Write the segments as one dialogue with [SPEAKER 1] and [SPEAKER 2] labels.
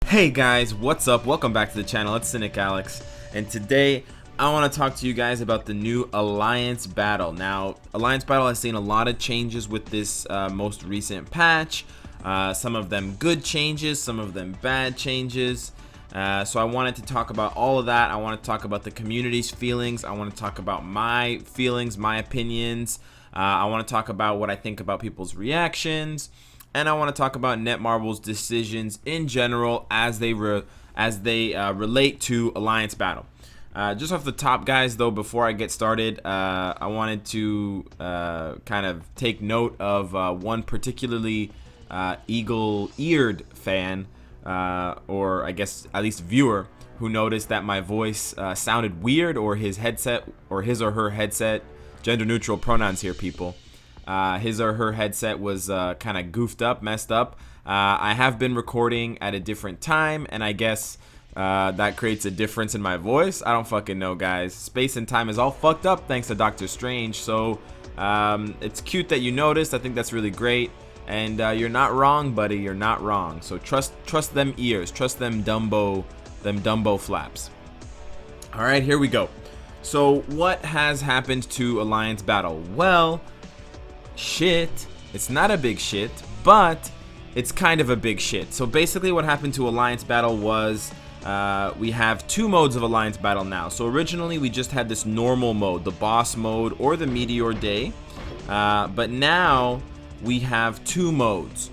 [SPEAKER 1] Hey guys, what's up? Welcome back to the channel. It's Cynicalex, and today I want to talk to you guys about the new Alliance Battle. Now, Alliance Battle has seen a lot of changes with this most recent patch. Some of them good changes, some of them bad changes. So I wanted to talk about all of that. I want to talk about the community's feelings. I want to talk about my feelings, my opinions. I want to talk about what I think about people's reactions. And I want to talk about Netmarble's decisions in general as they relate to Alliance Battle. Just off the top, guys, though, before I get started, I wanted to kind of take note of one particularly eagle-eared fan, or I guess at least viewer, who noticed that my voice sounded weird, or his or her headset, gender-neutral pronouns here, people. His or her headset was kind of goofed up, messed up. I have been recording at a different time, and I guess that creates a difference in my voice. I don't fucking know, guys. Space and time is all fucked up thanks to Doctor Strange, so it's cute that you noticed. I think that's really great, and you're not wrong, buddy. You're not wrong. So trust them ears, trust them Dumbo flaps. All right, here we go. So what has happened to Alliance Battle? Well, shit. It's not a big shit, but it's kind of a big shit. So basically what happened to Alliance Battle was we have two modes of Alliance Battle now. So originally we just had this normal mode, the boss mode or the meteor day, but now we have two modes.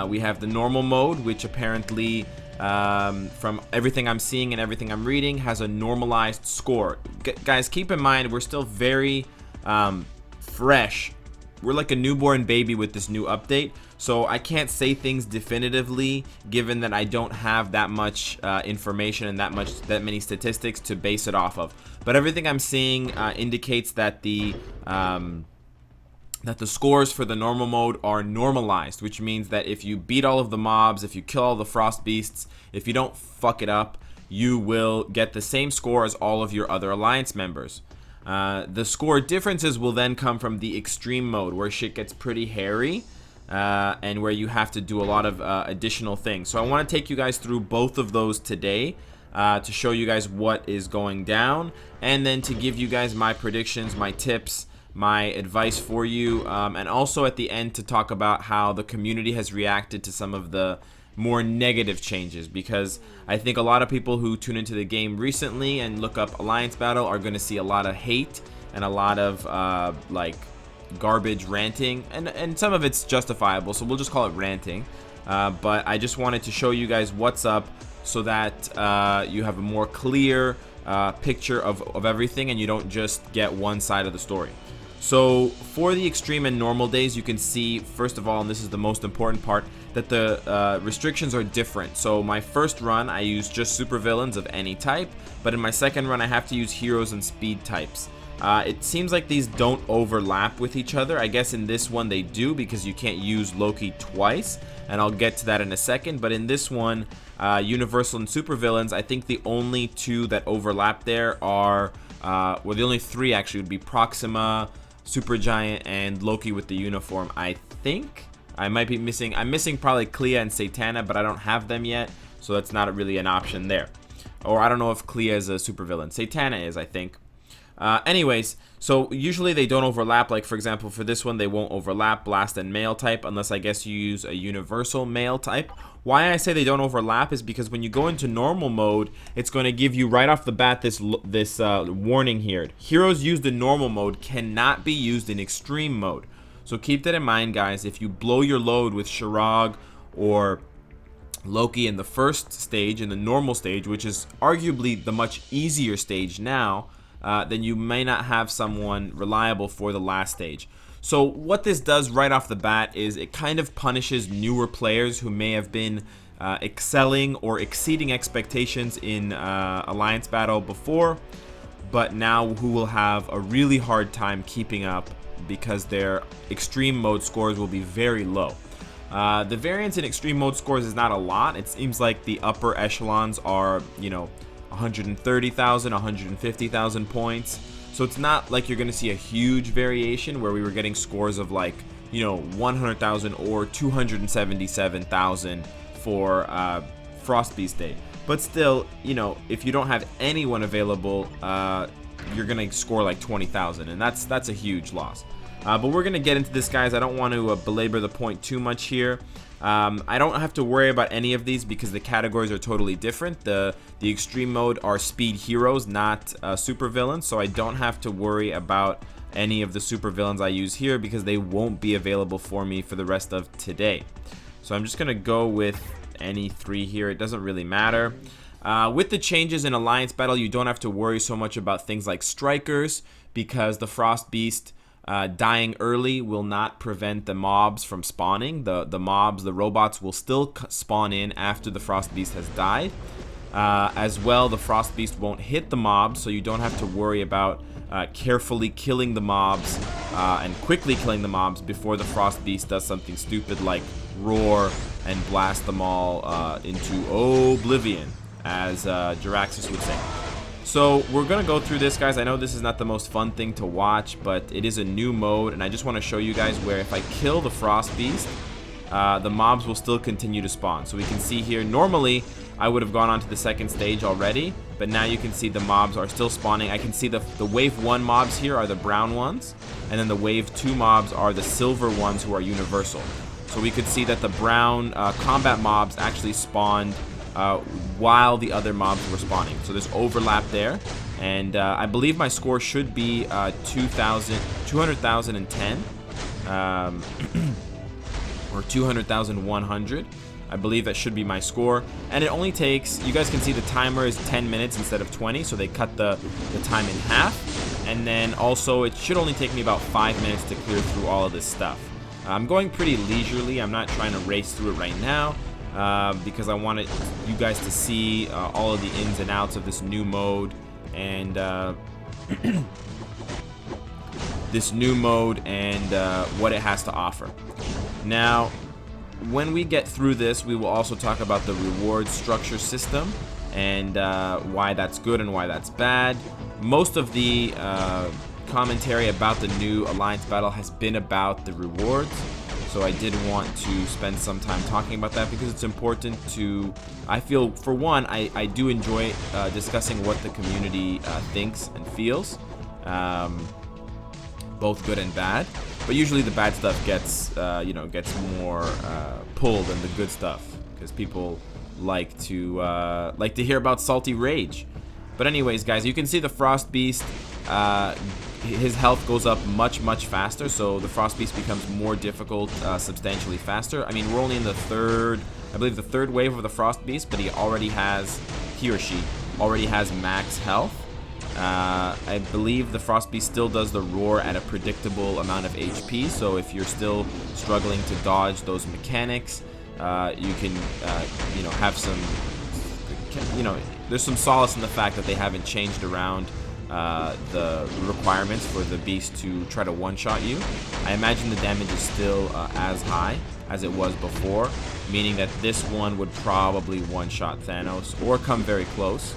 [SPEAKER 1] We have the normal mode, which apparently from everything I'm seeing and everything I'm reading has a normalized score. Guys, keep in mind we're still very fresh. We're like a newborn baby with this new update, so I can't say things definitively given that I don't have that much information and that many statistics to base it off of. But everything I'm seeing indicates that the scores for the normal mode are normalized, which means that if you beat all of the mobs, if you kill all the frost beasts, if you don't fuck it up, you will get the same score as all of your other alliance members. The score differences will then come from the extreme mode, where shit gets pretty hairy and where you have to do a lot of additional things. So I want to take you guys through both of those today to show you guys what is going down, and then to give you guys my predictions, my tips, my advice for you, and also at the end to talk about how the community has reacted to some of the more negative changes, because I think a lot of people who tune into the game recently and look up Alliance Battle are going to see a lot of hate and a lot of like garbage ranting, and some of it's justifiable, so we'll just call it ranting, but I just wanted to show you guys what's up so that you have a more clear picture of everything and you don't just get one side of the story. So for the extreme and normal days, you can see, first of all, and this is the most important part, that the restrictions are different. So my first run, I use just supervillains of any type, but in my second run, I have to use heroes and speed types. It seems like these don't overlap with each other. I guess in this one they do, because you can't use Loki twice, and I'll get to that in a second. But in this one, Universal and supervillains, I think the only two that overlap there are, well, the only three actually would be Proxima, Supergiant, and Loki with the uniform. I think I might be missing. I'm missing probably Clea and Satana, but I don't have them yet, so that's not really an option there. Or I don't know if Clea is a supervillain. Satana is, I think. Anyways, so usually they don't overlap. Like for example, for this one, they won't overlap blast and male type unless I guess you use a universal male type. Why I say they don't overlap is because when you go into normal mode, it's going to give you right off the bat this warning here. Heroes used in normal mode cannot be used in extreme mode. So keep that in mind, guys. If you blow your load with Shirag or Loki in the first stage, in the normal stage, which is arguably the much easier stage now, then you may not have someone reliable for the last stage. So what this does right off the bat is it kind of punishes newer players who may have been excelling or exceeding expectations in Alliance Battle before, but now who will have a really hard time keeping up because their extreme mode scores will be very low. The variance in extreme mode scores is not a lot. It seems like the upper echelons are, you know, 130,000, 150,000 points. So it's not like you're going to see a huge variation where we were getting scores of like, you know, 100,000 or 277,000 for Frost Beast Day. But still, you know, if you don't have anyone available, you're gonna score like 20,000, and that's a huge loss. But we're gonna get into this, guys. I don't want to belabor the point too much here. I don't have to worry about any of these because the categories are totally different. The extreme mode are speed heroes, not super villains, so I don't have to worry about any of the super villains I use here because they won't be available for me for the rest of today. So I'm just gonna go with any 3 here. It doesn't really matter. With the changes in Alliance Battle, you don't have to worry so much about things like strikers because the Frost Beast dying early will not prevent the mobs from spawning. The mobs, the robots, will still spawn in after the Frost Beast has died. As well, the Frost Beast won't hit the mobs, so you don't have to worry about carefully killing the mobs and quickly killing the mobs before the Frost Beast does something stupid like roar and blast them all into oblivion, as Jiraxis would say. So we're gonna go through this, guys. I know this is not the most fun thing to watch, but it is a new mode, and I just want to show you guys where if I kill the Frost Beast, the mobs will still continue to spawn. So we can see here, normally I would have gone on to the second stage already, but now you can see the mobs are still spawning. I can see the wave 1 mobs here are the brown ones, and then the wave 2 mobs are the silver ones who are universal. So we could see that the brown combat mobs actually spawned while the other mobs were spawning. So there's overlap there, and I believe my score should be 200,010 or 200,100. I believe that should be my score, and it only takes, you guys can see the timer is 10 minutes instead of 20, so they cut the time in half. And then also it should only take me about 5 minutes to clear through all of this stuff. I'm going pretty leisurely. I'm not trying to race through it right now because I wanted you guys to see all of the ins and outs of this new mode and what it has to offer. Now, when we get through this, we will also talk about the reward structure system and why that's good and why that's bad. Most of the commentary about the new Alliance Battle has been about the rewards, so I did want to spend some time talking about that because it's important to, I feel, for one, I do enjoy discussing what the community thinks and feels, both good and bad. But usually the bad stuff gets, gets more pull than the good stuff because people like to hear about salty rage. But anyways, guys, you can see the Frost Beast. His health goes up much faster, so the Frost Beast becomes more difficult, substantially faster. I mean, we're only in the third wave of the Frost Beast, but he or she already has max health. I believe the Frost Beast still does the roar at a predictable amount of HP, so if you're still struggling to dodge those mechanics, you can, have some, there's some solace in the fact that they haven't changed around the requirements for the beast to try to one-shot you. I imagine the damage is still as high as it was before, meaning that this one would probably one-shot Thanos or come very close.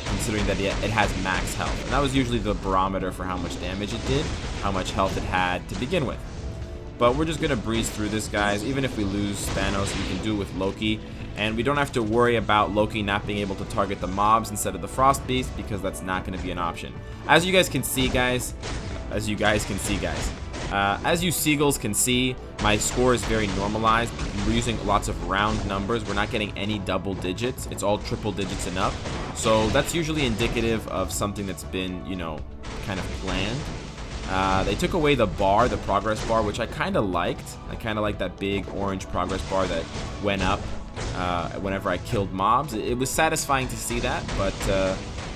[SPEAKER 1] Considering that it has max health. And that was usually the barometer for how much damage it did, how much health it had to begin with. But we're just going to breeze through this, guys. Even if we lose Thanos, we can do it with Loki. And we don't have to worry about Loki not being able to target the mobs instead of the Frost Beast, because that's not going to be an option. As you guys can see, guys, as you seagulls can see, my score is very normalized. We're using lots of round numbers. We're not getting any double digits. It's all triple digits and up. So that's usually indicative of something that's been, kind of planned. They took away the bar, the progress bar, which I kind of liked. I kind of like that big orange progress bar that went up whenever I killed mobs. It was satisfying to see that, but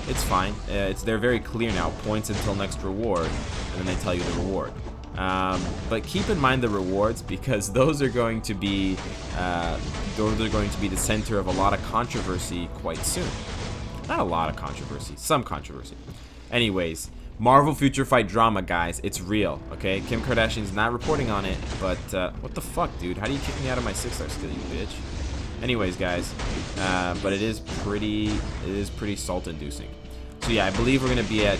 [SPEAKER 1] it's fine. They're very clear now. Points until next reward, and then they tell you the reward. But keep in mind the rewards, because those are going to be the center of a lot of controversy quite soon. Not a lot of controversy, some controversy. Anyways, Marvel Future Fight drama, guys, it's real, okay? Kim Kardashian's not reporting on it, but what the fuck, dude? How do you kick me out of my 6-star skill, you bitch? Anyways, guys, but it is pretty salt-inducing. So yeah, I believe we're gonna be at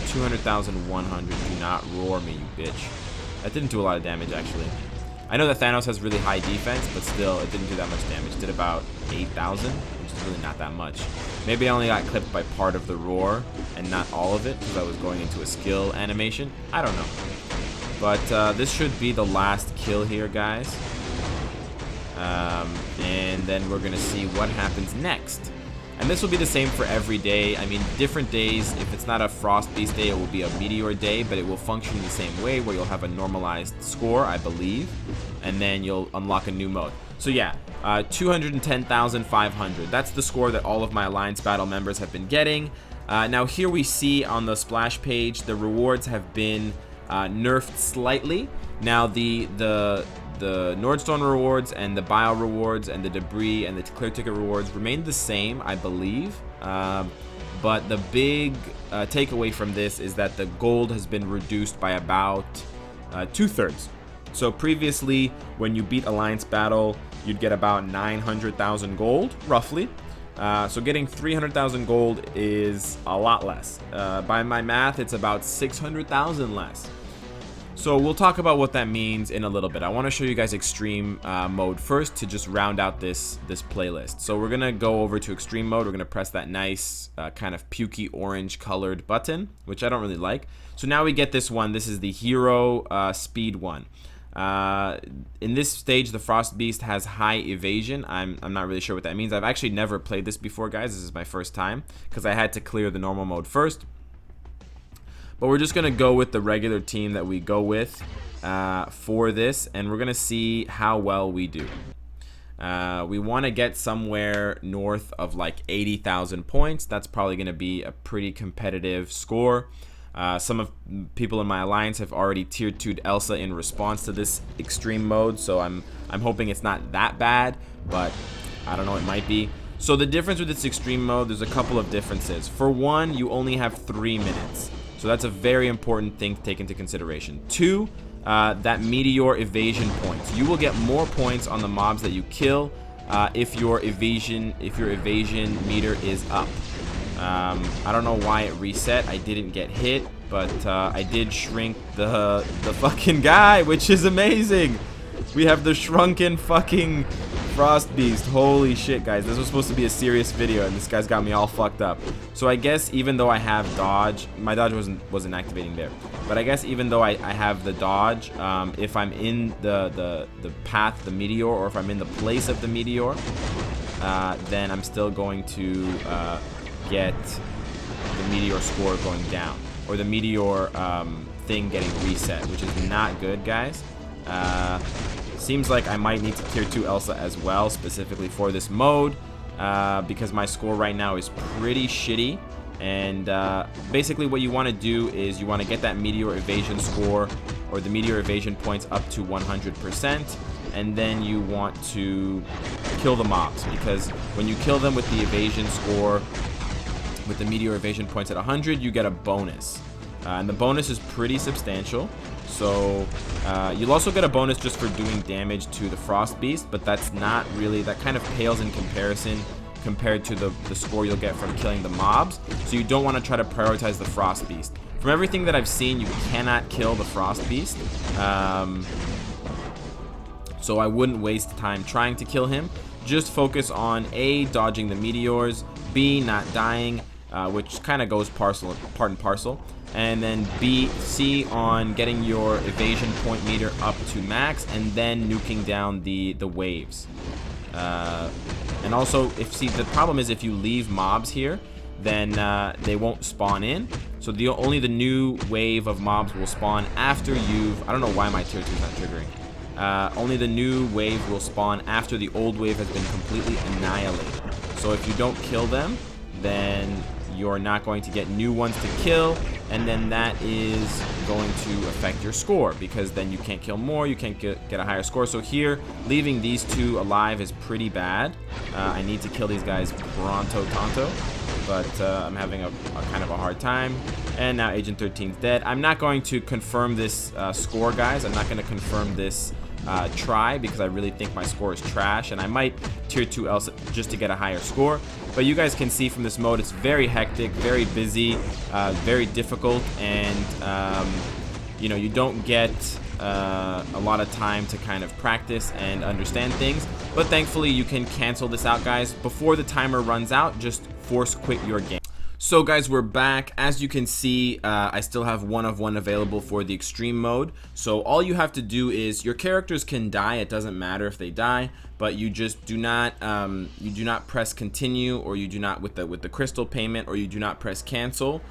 [SPEAKER 1] 200,100. Do not roar me, you bitch. That didn't do a lot of damage, actually. I know that Thanos has really high defense, but still, it didn't do that much damage. It did about 8,000, which is really not that much. Maybe I only got clipped by part of the roar and not all of it because I was going into a skill animation. I don't know. But this should be the last kill here, guys. And then we're going to see what happens next. And this will be the same for every day. I mean, different days, if it's not a Frost Beast day, it will be a Meteor day, but it will function the same way where you'll have a normalized score, I believe, and then you'll unlock a new mode. So yeah, 210,500. That's the score that all of my Alliance Battle members have been getting. Now here we see on the splash page, the rewards have been nerfed slightly. Now the Nordstone rewards and the Bio rewards and the Debris and the Clear Ticket rewards remain the same, I believe. But the big takeaway from this is that the gold has been reduced by about 2/3. So previously, when you beat Alliance Battle, you'd get about 900,000 gold, roughly. So getting 300,000 gold is a lot less. By my math, it's about 600,000 less. So we'll talk about what that means in a little bit. I want to show you guys extreme mode first to just round out this playlist. So we're gonna go over to extreme mode. We're gonna press that nice kind of pukey orange colored button, which I don't really like. So now we get this one. This is the hero speed one. In this stage, the Frost Beast has high evasion. I'm not really sure what that means. I've actually never played this before, guys. This is my first time because I had to clear the normal mode first. But we're just going to go with the regular team that we go with for this, and we're going to see how well we do. We want to get somewhere north of like 80,000 points. That's probably going to be a pretty competitive score. Some of people in my alliance have already tier 2'd Elsa in response to this extreme mode, so I'm hoping it's not that bad, but I don't know, it might be. So the difference with this extreme mode, there's a couple of differences. For one, you only have 3 minutes. So that's a very important thing to take into consideration. 2, that meteor evasion points. You will get more points on the mobs that you kill if your evasion meter is up. I don't know why it reset. I didn't get hit, but I did shrink the fucking guy, which is amazing. We have the shrunken fucking Frost Beast. Holy shit, guys. This was supposed to be a serious video, and this guy's got me all fucked up. So I guess even though I have dodge, my dodge wasn't activating there. But I guess even though I have the dodge, if I'm in the path of the meteor, or if I'm in the place of the meteor, then I'm still going to get the meteor score going down, or the meteor thing getting reset, which is not good, guys. Seems like I might need to tier 2 Elsa as well, specifically for this mode, because my score right now is pretty shitty. And basically what you want to do is you want to get that meteor evasion score, or the meteor evasion points, up to 100%, and then you want to kill the mobs, because when you kill them with the evasion score, with the meteor evasion points at 100, you get a bonus, and the bonus is pretty substantial. So you'll also get a bonus just for doing damage to the Frost Beast, but that's not really, that kind of pales in comparison compared to the score you'll get from killing the mobs. So you don't want to try to prioritize the Frost Beast. From everything that I've seen, you cannot kill the Frost Beast. So I wouldn't waste time trying to kill him. Just focus on A, dodging the meteors, B, not dying, which kind of goes part and parcel, and then C, on getting your evasion point meter up to max, and then nuking down the waves. And also, the problem is if you leave mobs here, then they won't spawn in. So only the new wave of mobs will spawn after you've, I don't know why my tier 2 is not triggering. Only the new wave will spawn after the old wave has been completely annihilated. So if you don't kill them, then you're not going to get new ones to kill, and then that is going to affect your score, because then you can't kill more, you can't get a higher score. So here, leaving these 2 alive is pretty bad. I need to kill these guys pronto tanto, but I'm having a kind of a hard time. And now Agent 13's dead. I'm not going to confirm this score, guys. I'm not going to confirm this try, because I really think my score is trash, and I might tier 2 Elsa just to get a higher score. But you guys can see from this mode, it's very hectic, very busy, very difficult, and you know, you don't get a lot of time to kind of practice and understand things, but thankfully you can cancel this out, guys. Before the timer runs out, just force quit your game. So guys, we're back. As you can see, I still have 1 of 1 available for the extreme mode. So all you have to do is, your characters can die, it doesn't matter if they die, but you just do not press continue, or you do not with the crystal payment, or you do not press cancel.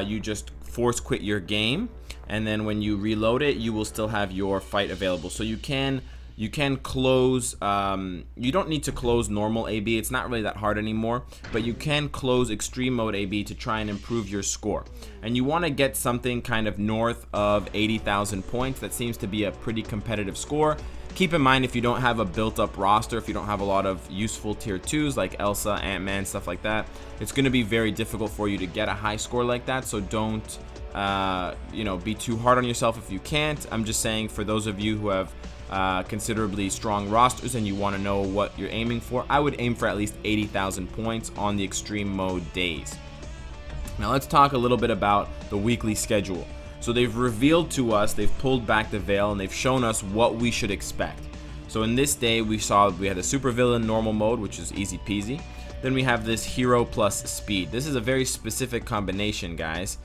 [SPEAKER 1] You just force quit your game, and then when you reload it, you will still have your fight available. So you can close, you don't need to close normal AB, it's not really that hard anymore, but you can close extreme mode AB to try and improve your score. And you want to get something kind of north of 80,000 points. That seems to be a pretty competitive score. Keep in mind, if you don't have a built-up roster, if you don't have a lot of useful tier 2s like Elsa, Ant-Man, stuff like that, it's going to be very difficult for you to get a high score like that. So don't be too hard on yourself if you can't. I'm just saying, for those of you who have considerably strong rosters and you want to know what you're aiming for, I would aim for at least 80,000 points on the extreme mode days. Now let's talk a little bit about the weekly schedule. So they've revealed to us, they've pulled back the veil, and they've shown us what we should expect. So in this day, we had a supervillain normal mode, which is easy peasy. Then we have this hero plus speed. This is a very specific combination, guys.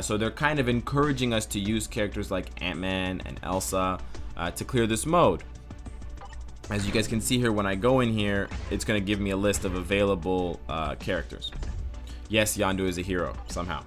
[SPEAKER 1] So they're kind of encouraging us to use characters like Ant-Man and Elsa to clear this mode. As you guys can see here, when I go in here, it's going to give me a list of available characters. Yes, Yondu is a hero somehow.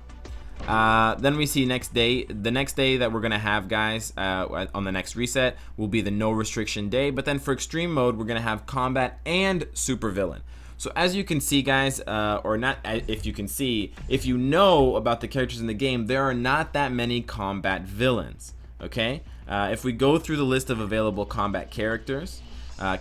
[SPEAKER 1] Then we see the next day that we're gonna have, guys, on the next reset will be the no restriction day. But then for extreme mode, we're gonna have combat and supervillain. So as you can see, guys, or not, if you can see, if you know about the characters in the game, there are not that many combat villains. Okay, if we go through the list of available combat characters,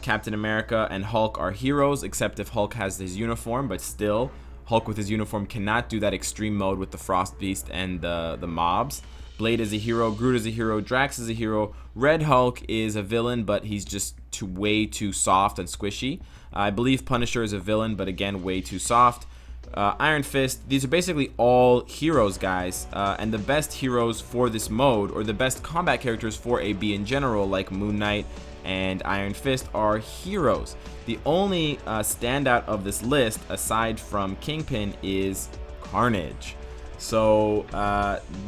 [SPEAKER 1] Captain America and Hulk are heroes, except if Hulk has his uniform, but still, Hulk with his uniform cannot do that extreme mode with the Frost Beast and the mobs. Blade is a hero, Groot is a hero, Drax is a hero, Red Hulk is a villain, but he's just way too soft and squishy. I believe Punisher is a villain, but again, way too soft. Iron Fist, these are basically all heroes, guys, and the best heroes for this mode, or the best combat characters for AB in general, like Moon Knight and Iron Fist, are heroes. The only standout of this list, aside from Kingpin, is Carnage. So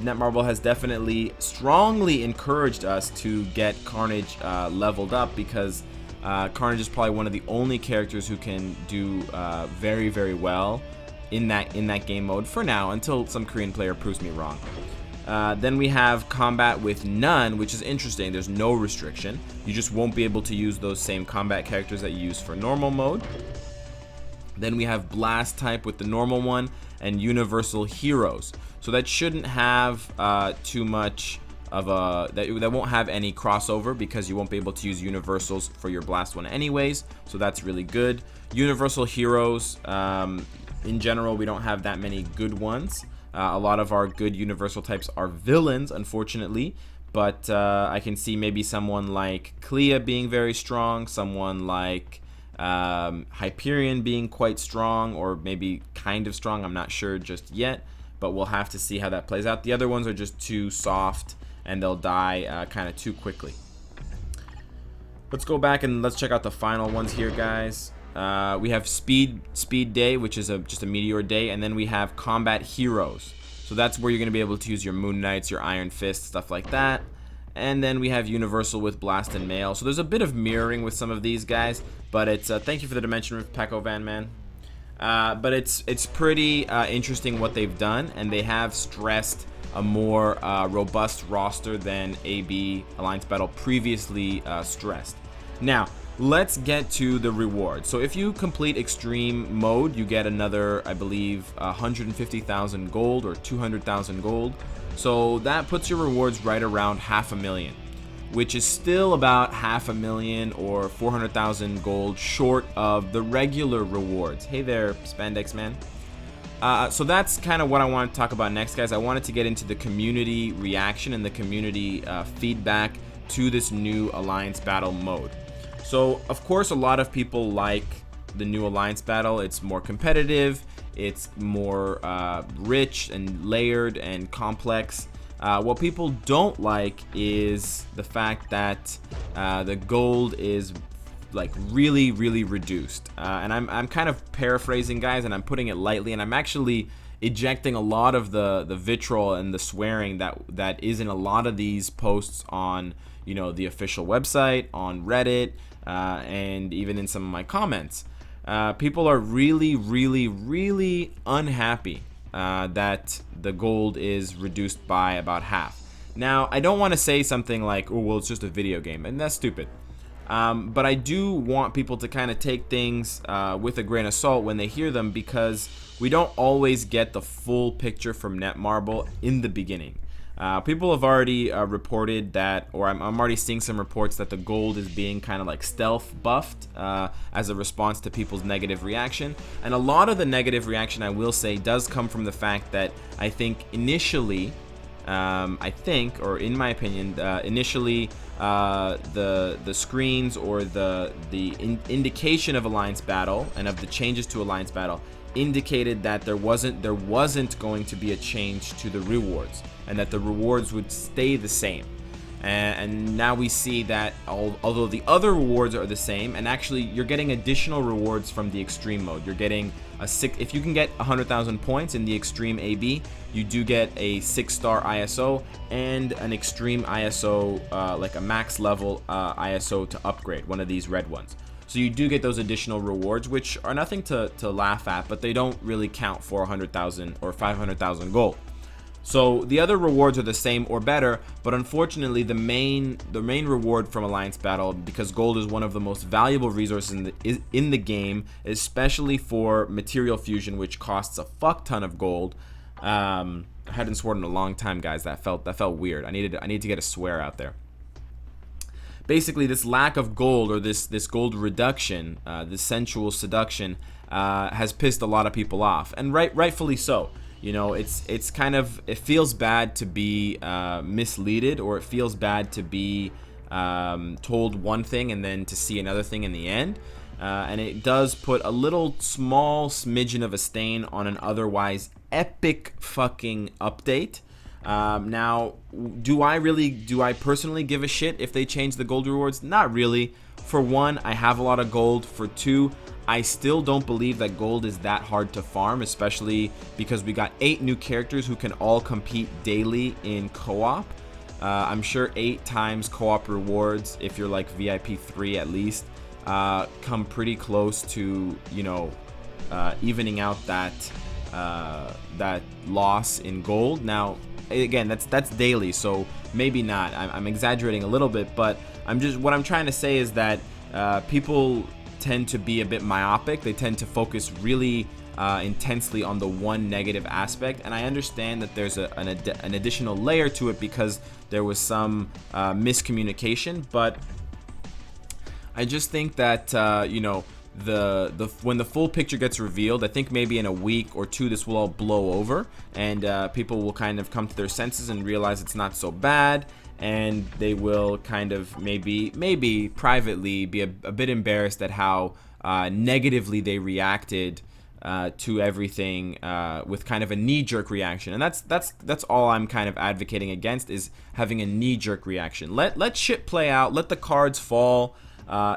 [SPEAKER 1] Netmarble has definitely strongly encouraged us to get Carnage leveled up, because Carnage is probably one of the only characters who can do very, very well in that game mode for now, until some Korean player proves me wrong. Then we have combat with none, which is interesting. There's no restriction. You just won't be able to use those same combat characters that you use for normal mode. Then we have blast type with the normal one, and universal heroes. So that shouldn't have too much of a, that won't have any crossover, because you won't be able to use universals for your blast one anyways. So that's really good. Universal heroes, in general, we don't have that many good ones. A lot of our good universal types are villains, unfortunately, but I can see maybe someone like Clea being very strong, someone like Hyperion being quite strong, or maybe kind of strong. I'm not sure just yet, but we'll have to see how that plays out. The other ones are just too soft, and they'll die kind of too quickly. Let's go back and let's check out the final ones here, guys. We have speed day, which is just a meteor day, and then we have combat heroes. So that's where you're going to be able to use your Moon Knights, your Iron Fist, stuff like that. And then we have universal with blast and mail. So there's a bit of mirroring with some of these guys, but it's thank you for the dimension with Paco Van Man. But it's pretty interesting what they've done, and they have stressed a more robust roster than AB Alliance Battle previously stressed. Now, let's get to the reward. So if you complete extreme mode, you get another, I believe, 150,000 gold or 200,000 gold. So that puts your rewards right around 500,000, which is still about 500,000 or 400,000 gold short of the regular rewards. Hey there, Spandex Man. So that's kind of what I want to talk about next, guys. I wanted to get into the community reaction and the community feedback to this new Alliance Battle mode. So, of course, a lot of people like the new Alliance Battle. It's more competitive, it's more rich and layered and complex. What people don't like is the fact that the gold is like really reduced, and I'm kind of paraphrasing, guys, and I'm putting it lightly, and I'm actually ejecting a lot of the vitriol and the swearing that is in a lot of these posts on, you know, the official website, on Reddit, and even in some of my comments. People are really unhappy that the gold is reduced by about half. Now, I don't want to say something like, oh, well, it's just a video game, and that's stupid. But I do want people to kind of take things with a grain of salt when they hear them, because we don't always get the full picture from Netmarble in the beginning. People have already reported that, or I'm already seeing some reports that the gold is being kind of like stealth buffed as a response to people's negative reaction. And a lot of the negative reaction, I will say, does come from the fact that I think initially, or in my opinion, initially the screens or the indication of Alliance Battle and of the changes to Alliance Battle indicated that there wasn't going to be a change to the rewards, and that the rewards would stay the same. And now we see that although the other rewards are the same, and actually you're getting additional rewards from the extreme mode. You're getting if you can get 100,000 points in the extreme AB, you do get a 6-star ISO and an extreme ISO, like a max level ISO to upgrade, one of these red ones. So you do get those additional rewards, which are nothing to laugh at, but they don't really count for 100,000 or 500,000 gold. So the other rewards are the same or better, but unfortunately the main reward from Alliance Battle, because gold is one of the most valuable resources in the game, especially for material fusion, which costs a fuck ton of gold. I hadn't sworn in a long time, guys. That felt weird. I need to get a swear out there. Basically, this lack of gold, or this gold reduction, this sensual seduction, has pissed a lot of people off, and rightfully so. You know, it's kind of, it feels bad to be misleaded, or it feels bad to be told one thing and then to see another thing in the end. And it does put a little small smidgen of a stain on an otherwise epic fucking update. Now, do I personally give a shit if they change the gold rewards? Not really. For one, I have a lot of gold. For two, I still don't believe that gold is that hard to farm, especially because we got 8 new characters who can all compete daily in co-op. I'm sure 8 times co-op rewards, if you're like VIP 3 at least, come pretty close to, you know, evening out that loss in gold. Now, again, that's daily, so maybe not. I'm exaggerating a little bit, but what I'm trying to say is that people tend to be a bit myopic. They tend to focus really intensely on the one negative aspect, and I understand that there's an additional layer to it because there was some miscommunication, but I just think that you know, when the full picture gets revealed, I think maybe in a week or two this will all blow over, and people will kind of come to their senses and realize it's not so bad, and they will kind of maybe privately be a bit embarrassed at how negatively they reacted to everything, with kind of a knee-jerk reaction. And that's all I'm kind of advocating against, is having a knee-jerk reaction. Let shit play out, let the cards fall.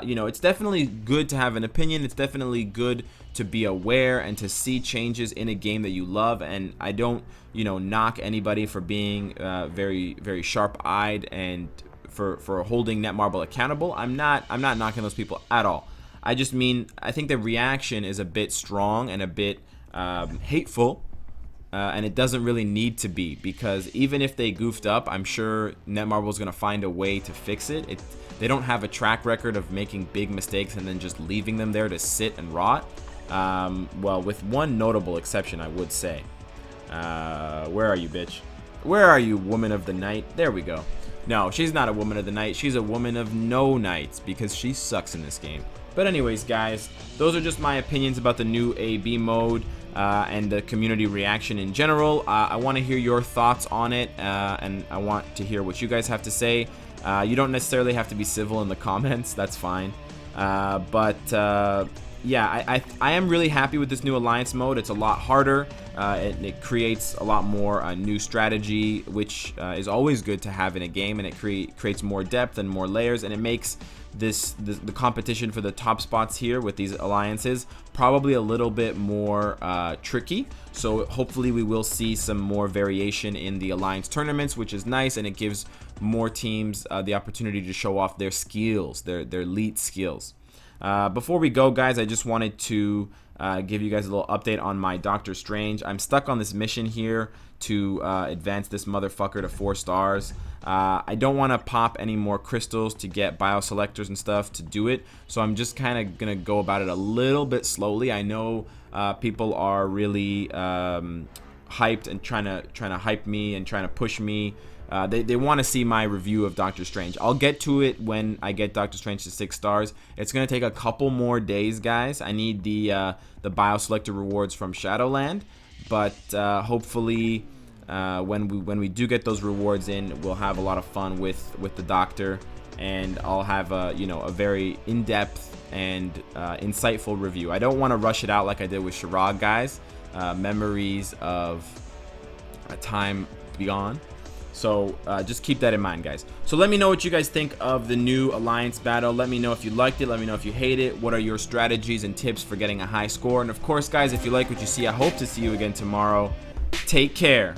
[SPEAKER 1] You know, it's definitely good to have an opinion. It's definitely good to be aware and to see changes in a game that you love. And I don't, you know, knock anybody for being very sharp-eyed and for holding Netmarble accountable. I'm not knocking those people at all. I just mean, I think the reaction is a bit strong and a bit hateful. And it doesn't really need to be, because even if they goofed up, I'm sure Netmarble is going to find a way to fix it. They don't have a track record of making big mistakes and then just leaving them there to sit and rot. Well, with one notable exception, I would say. Where are you, bitch? Where are you, woman of the night? There we go. No, she's not a woman of the night. She's a woman of no nights, because she sucks in this game. But anyways, guys, those are just my opinions about the new AB mode and the community reaction in general. I want to hear your thoughts on it, and I want to hear what you guys have to say. You don't necessarily have to be civil in the comments. That's fine. But yeah, I am really happy with this new alliance mode. It's a lot harder. It creates a lot more new strategy, which is always good to have in a game, and it creates more depth and more layers, and it makes the competition for the top spots here with these alliances probably a little bit more tricky. So hopefully we will see some more variation in the alliance tournaments, which is nice, and it gives more teams the opportunity to show off their skills, their elite skills. Before we go, guys, I just wanted to give you guys a little update on my Doctor Strange. I'm stuck on this mission here to advance this motherfucker to 4 stars. I don't want to pop any more crystals to get bioselectors and stuff to do it, so I'm just kind of gonna go about it a little bit slowly. I know people are really hyped and trying to hype me and trying to push me. They want to see my review of Doctor Strange. I'll get to it when I get Doctor Strange to 6 stars. It's gonna take a couple more days, guys. I need the bioselector rewards from Shadowland, but hopefully when we do get those rewards in, we'll have a lot of fun with the Doctor, and I'll have a a very in-depth and insightful review. I don't want to rush it out like I did with Shirag, guys. Memories of a time beyond. So just keep that in mind, guys. So let me know what you guys think of the new alliance battle. Let me know if you liked it. Let me know if you hate it. What are your strategies and tips for getting a high score? And of course, guys, if you like what you see, I hope to see you again tomorrow. Take care.